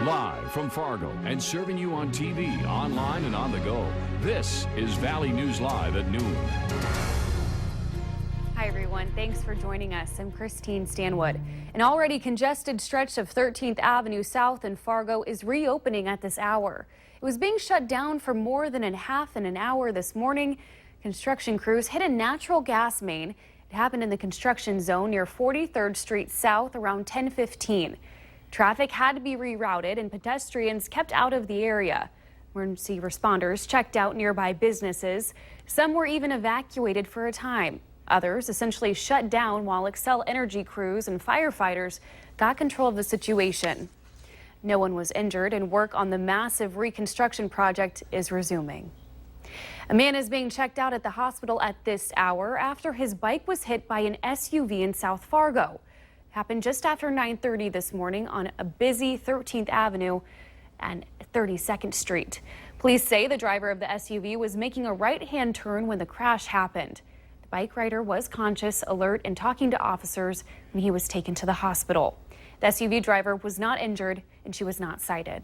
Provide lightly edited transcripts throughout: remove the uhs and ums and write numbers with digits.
Live from Fargo and serving you on TV, online, and on the go. This is Valley News Live at noon. Hi, everyone. Thanks for joining us. I'm Christine Stanwood. An already congested stretch of 13th Avenue South in Fargo is reopening at this hour. It was being shut down for more than half an hour this morning. Construction crews hit a natural gas main. It happened in the construction zone near 43rd Street South around 10:15. Traffic had to be rerouted and pedestrians kept out of the area. Emergency responders checked out nearby businesses. Some were even evacuated for a time. Others essentially shut down while Xcel Energy crews and firefighters got control of the situation. No one was injured and work on the massive reconstruction project is resuming. A man is being checked out at the hospital at this hour after his bike was hit by an SUV in South Fargo. It happened just after 9:30 this morning on a busy 13th Avenue and 32nd Street. Police say the driver of the SUV was making a right-hand turn when the crash happened. The bike rider was conscious, alert, and talking to officers when he was taken to the hospital. The SUV driver was not injured and she was not cited.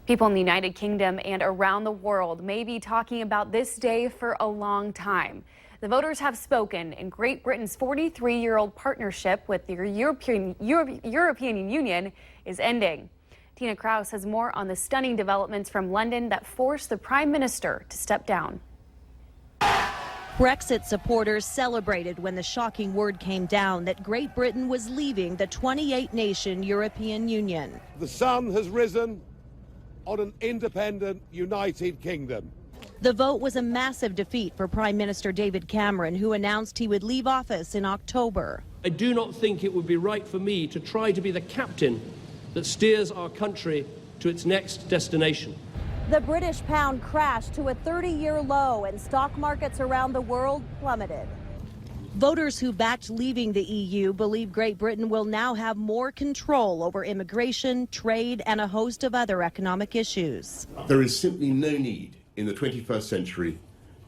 People in the United Kingdom and around the world may be talking about this day for a long time. The voters have spoken, and Great Britain's 43-year-old partnership with the European Union is ending. Tina Krause has more on the stunning developments from London that forced the Prime Minister to step down. Brexit supporters celebrated when the shocking word came down that Great Britain was leaving the 28-nation European Union. The sun has risen on an independent United Kingdom. The vote was a massive defeat for Prime Minister David Cameron, who announced he would leave office in October. I do not think it would be right for me to try to be the captain that steers our country to its next destination. The British pound crashed to a 30-year low and stock markets around the world plummeted. Voters who backed leaving the EU believe Great Britain will now have more control over immigration, trade, and a host of other economic issues. There is simply no need in the 21st century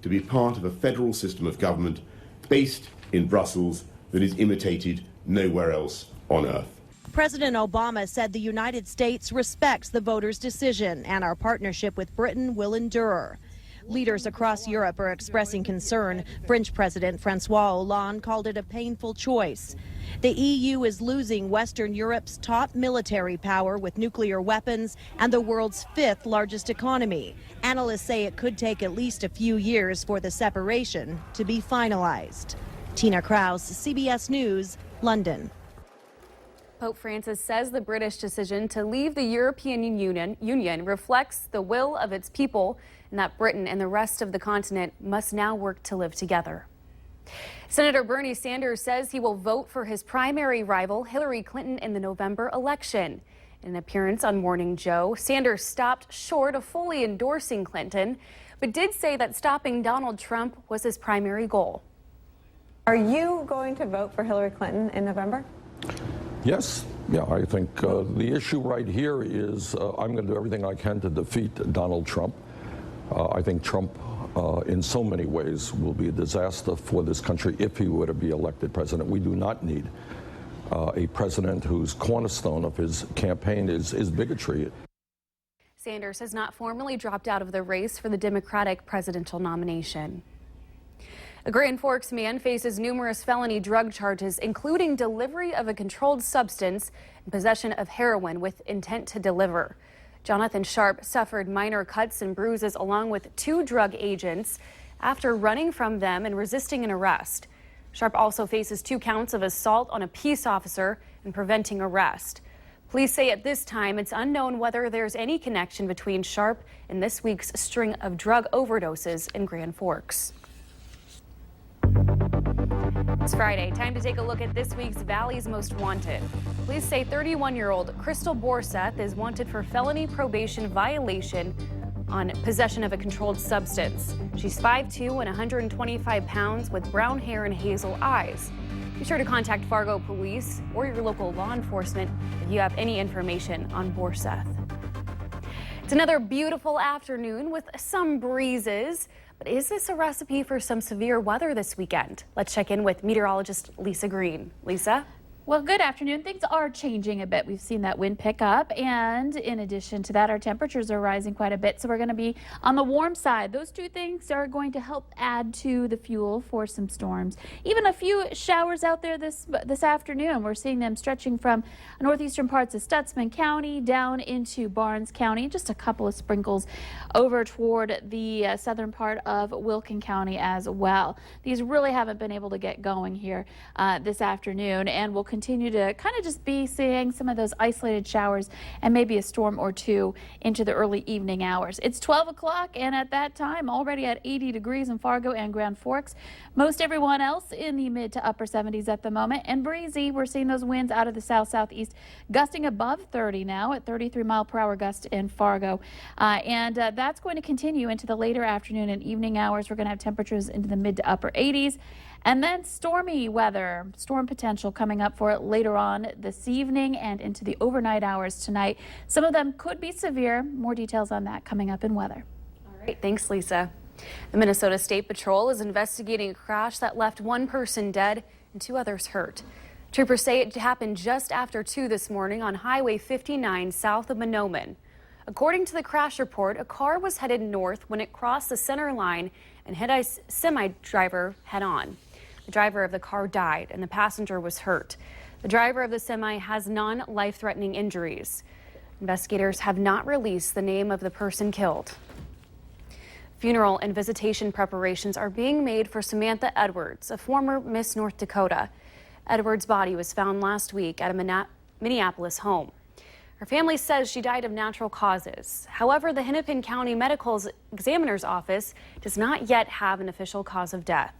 to be part of a federal system of government based in Brussels that is imitated nowhere else on earth. President Obama said the United States respects the voters' decision and our partnership with Britain will endure. Leaders across Europe are expressing concern. French President Francois Hollande called it a painful choice. The EU is losing Western Europe's top military power with nuclear weapons and the world's fifth largest economy. Analysts say it could take at least a few years for the separation to be finalized. Tina Krause, CBS News, London. Pope Francis says the British decision to leave the European Union reflects the will of its people and that Britain and the rest of the continent must now work to live together. Senator Bernie Sanders says he will vote for his primary rival, Hillary Clinton, in the November election. In an appearance on Morning Joe, Sanders stopped short of fully endorsing Clinton, but did say that stopping Donald Trump was his primary goal. Are you going to vote for Hillary Clinton in November? Yes. Yeah, I think the issue right here is I'm going to do everything I can to defeat Donald Trump. I think Trump, in so many ways, will be a disaster for this country if he were to be elected president. We do not need a president whose cornerstone of his campaign is bigotry. Sanders has not formally dropped out of the race for the Democratic presidential nomination. A Grand Forks man faces numerous felony drug charges, including delivery of a controlled substance and possession of heroin with intent to deliver. Jonathan Sharp suffered minor cuts and bruises along with 2 drug agents after running from them and resisting an arrest. Sharp also faces 2 counts of assault on a peace officer and preventing arrest. Police say at this time it's unknown whether there's any connection between Sharp and this week's string of drug overdoses in Grand Forks. It's Friday. Time to take a look at this week's Valley's Most Wanted. Police say 31-year-old Crystal Borseth is wanted for felony probation violation on possession of a controlled substance. She's 5'2" and 125 pounds with brown hair and hazel eyes. Be sure to contact Fargo Police or your local law enforcement if you have any information on Borseth. It's another beautiful afternoon with some breezes. But is this a recipe for some severe weather this weekend? Let's check in with meteorologist Lisa Green. Lisa? Well, good afternoon. Things are changing a bit. We've seen that wind pick up, and in addition to that, our temperatures are rising quite a bit, so we're going to be on the warm side. Those two things are going to help add to the fuel for some storms. Even a few showers out there this afternoon. We're seeing them stretching from northeastern parts of Stutsman County down into Barnes County. Just a couple of sprinkles over toward the southern part of Wilkin County as well. These really haven't been able to get going here this afternoon, and we'll continue to kind of just be seeing some of those isolated showers and maybe a storm or two into the early evening hours. It's 12 o'clock, and at that time already at 80 degrees in Fargo and Grand Forks. Most everyone else in the mid to upper 70s at the moment, and breezy. We're seeing those winds out of the south-southeast gusting above 30 now at 33-mile-per-hour gust in Fargo, and that's going to continue into the later afternoon and evening hours. We're going to have temperatures into the mid to upper 80s. And then stormy weather, storm potential coming up for it later on this evening and into the overnight hours tonight. Some of them could be severe. More details on that coming up in weather. All right, thanks, Lisa. The Minnesota State Patrol is investigating a crash that left one person dead and 2 others hurt. Troopers say it happened just after 2 this morning on Highway 59 south of Monoman. According to the crash report, a car was headed north when it crossed the center line and hit a semi driver head on. The driver of the car died and the passenger was hurt. The driver of the semi has non-life-threatening injuries. Investigators have not released the name of the person killed. Funeral and visitation preparations are being made for Samantha Edwards, a former Miss North Dakota. Edwards' body was found last week at a Minneapolis home. Her family says she died of natural causes. However, the Hennepin County Medical Examiner's Office does not yet have an official cause of death.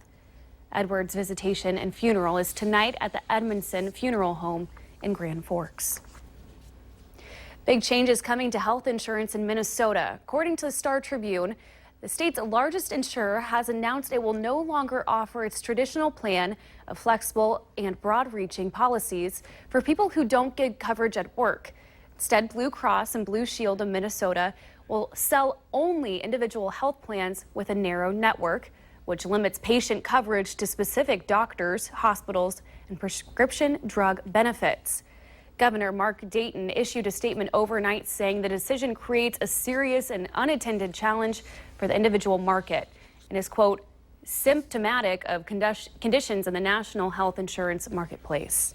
Edwards' visitation and funeral is tonight at the Edmondson Funeral Home in Grand Forks. Big changes coming to health insurance in Minnesota. According to the Star Tribune, the state's largest insurer has announced it will no longer offer its traditional plan of flexible and broad-reaching policies for people who don't get coverage at work. Instead, Blue Cross and Blue Shield of Minnesota will sell only individual health plans with a narrow network, which limits patient coverage to specific doctors, hospitals, and prescription drug benefits. Governor Mark Dayton issued a statement overnight saying the decision creates a serious and unattended challenge for the individual market and is, quote, symptomatic of conditions in the national health insurance marketplace.